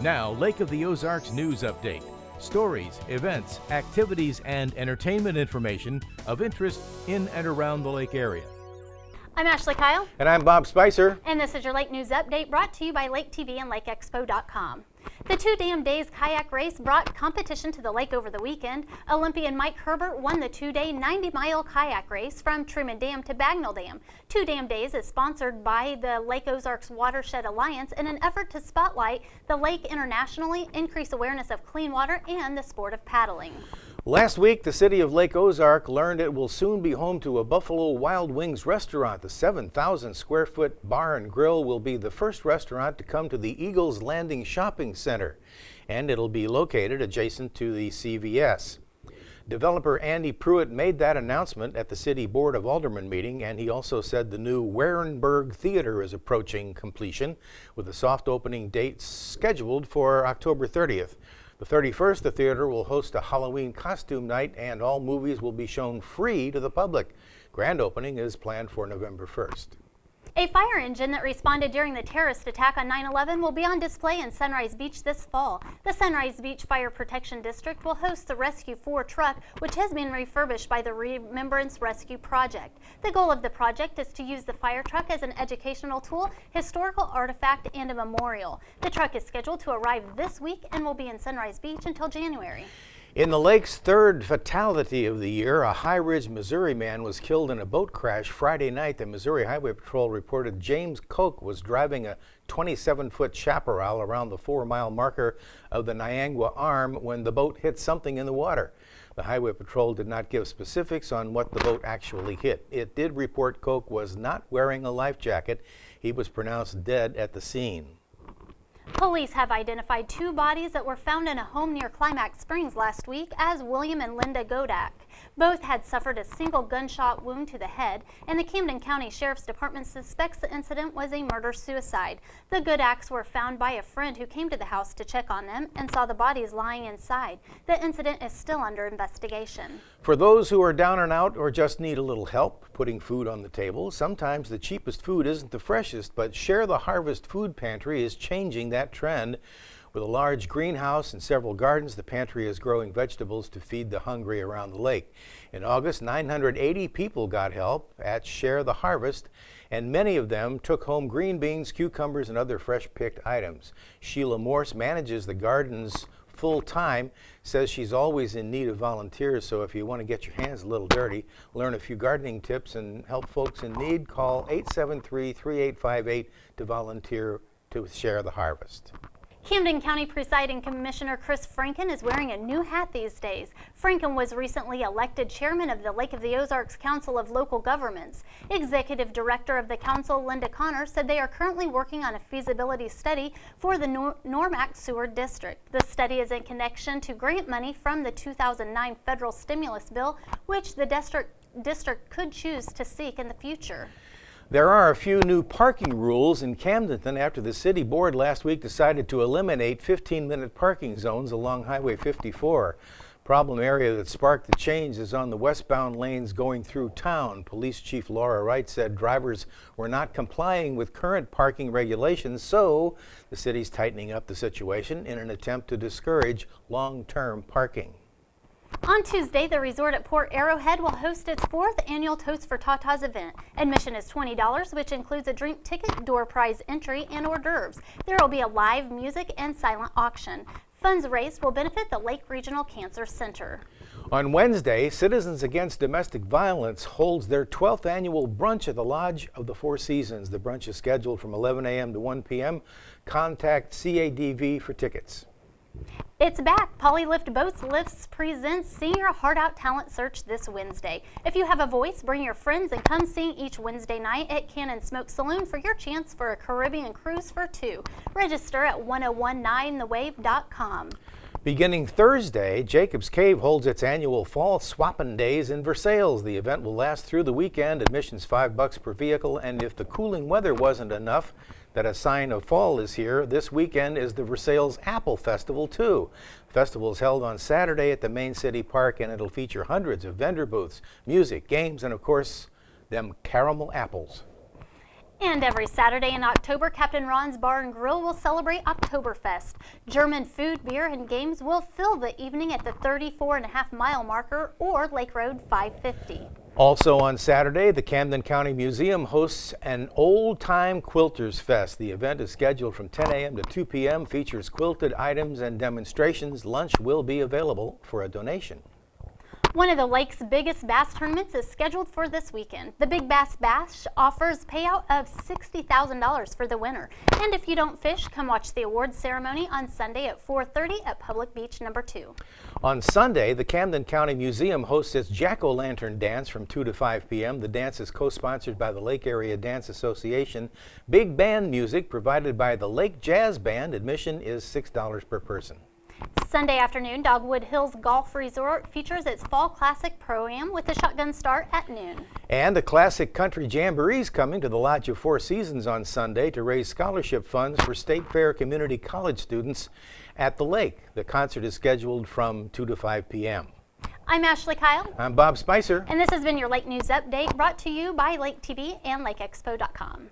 Now, Lake of the Ozarks News Update. Stories, events, activities, and entertainment information of interest in and around the lake area. I'm Ashley Kyle. And I'm Bob Spicer. And this is your Lake News Update brought to you by Lake TV and LakeExpo.com. The 2 Dam Days kayak race brought competition to the lake over the weekend. Olympian Mike Herbert won the 2-day 90-mile kayak race from Truman Dam to Bagnell Dam. 2 Dam Days is sponsored by the Lake Ozarks Watershed Alliance in an effort to spotlight the lake internationally, increase awareness of clean water, and the sport of paddling. Last week, the city of Lake Ozark learned it will soon be home to a Buffalo Wild Wings restaurant. The 7,000 square foot bar and grill will be the first restaurant to come to the Eagles Landing Shopping Center, and it'll be located adjacent to the CVS. Developer Andy Pruitt made that announcement at the City Board of Aldermen meeting, and he also said the new Warenberg Theater is approaching completion, with a soft opening date scheduled for October 30th. The 31st, the theater will host a Halloween costume night, and all movies will be shown free to the public. Grand opening is planned for November 1st. A fire engine that responded during the terrorist attack on 9/11 will be on display in Sunrise Beach this fall. The Sunrise Beach Fire Protection District will host the Rescue 4 truck, which has been refurbished by the Remembrance Rescue Project. The goal of the project is to use the fire truck as an educational tool, historical artifact, and a memorial. The truck is scheduled to arrive this week and will be in Sunrise Beach until January. In the lake's third fatality of the year, a High Ridge, Missouri man was killed in a boat crash Friday night. The Missouri Highway Patrol reported James Koch was driving a 27-foot chaparral around the 4-mile marker of the Niangua Arm when the boat hit something in the water. The Highway Patrol did not give specifics on what the boat actually hit. It did report Koch was not wearing a life jacket. He was pronounced dead at the scene. Police have identified 2 bodies that were found in a home near Climax Springs last week as William and Linda Godak. Both had suffered a single gunshot wound to the head, and the Camden County Sheriff's Department suspects the incident was a murder-suicide. The Godaks were found by a friend who came to the house to check on them and saw the bodies lying inside. The incident is still under investigation. For those who are down and out or just need a little help putting food on the table, sometimes the cheapest food isn't the freshest, but Share the Harvest Food Pantry is changing that trend. With a large greenhouse and several gardens, the pantry is growing vegetables to feed the hungry around the lake. In August, 980 people got help at Share the Harvest, and many of them took home green beans, cucumbers, and other fresh-picked items. Sheila Morse manages the gardens full-time, says she's always in need of volunteers, so if you want to get your hands a little dirty, learn a few gardening tips, and help folks in need, call 873-3858 to volunteer to Share the Harvest. Camden County Presiding Commissioner Chris Franken is wearing a new hat these days. Franken was recently elected chairman of the Lake of the Ozarks Council of Local Governments. Executive Director of the Council, Linda Connor, said they are currently working on a feasibility study for the Normac Sewer District. The study is in connection to grant money from the 2009 federal stimulus bill, which the district could choose to seek in the future. There are a few new parking rules in Camdenton after the city board last week decided to eliminate 15-minute parking zones along Highway 54. Problem area that sparked the change is on the westbound lanes going through town. Police Chief Laura Wright said drivers were not complying with current parking regulations, so the city's tightening up the situation in an attempt to discourage long-term parking. On Tuesday, the resort at Port Arrowhead will host its 4th annual Toast for Tatas event. Admission is $20, which includes a drink ticket, door prize entry, and hors d'oeuvres. There will be a live music and silent auction. Funds raised will benefit the Lake Regional Cancer Center. On Wednesday, Citizens Against Domestic Violence holds their 12th annual brunch at the Lodge of the Four Seasons. The brunch is scheduled from 11 a.m. to 1 p.m. Contact CADV for tickets. It's back. Polylift Boats Lifts presents Senior Heart Out Talent Search this Wednesday. If you have a voice, bring your friends and come sing each Wednesday night at Cannon Smoke Saloon for your chance for a Caribbean cruise for 2. Register at 1019thewave.com. Beginning Thursday, Jacob's Cave holds its annual Fall Swappin' Days in Versailles. The event will last through the weekend. Admission's $5 per vehicle, and if the cooling weather wasn't enough, that a sign of fall is here, this weekend is the Versailles Apple Festival too. The festival is held on Saturday at the main city park, and it'll feature hundreds of vendor booths, music, games, and of course, them caramel apples. And every Saturday in October, Captain Ron's Bar and Grill will celebrate Oktoberfest. German food, beer, and games will fill the evening at the 34.5-mile marker or Lake Road 550. Also on Saturday, the Camden County Museum hosts an Old Time Quilters Fest. The event is scheduled from 10 a.m. to 2 p.m., features quilted items and demonstrations. Lunch will be available for a donation. One of the lake's biggest bass tournaments is scheduled for this weekend. The Big Bass Bash offers payout of $60,000 for the winner. And if you don't fish, come watch the awards ceremony on Sunday at 4:30 at Public Beach number 2. On Sunday, the Camden County Museum hosts its Jack-O-Lantern Dance from 2 to 5 p.m. The dance is co-sponsored by the Lake Area Dance Association. Big band music provided by the Lake Jazz Band. Admission is $6 per person. Sunday afternoon, Dogwood Hills Golf Resort features its Fall Classic Pro-Am with a shotgun start at noon. And the Classic Country Jamboree is coming to the Lodge of Four Seasons on Sunday to raise scholarship funds for State Fair Community College students at the lake. The concert is scheduled from 2 to 5 p.m. I'm Ashley Kyle. I'm Bob Spicer. And this has been your Lake News Update brought to you by Lake TV and LakeExpo.com.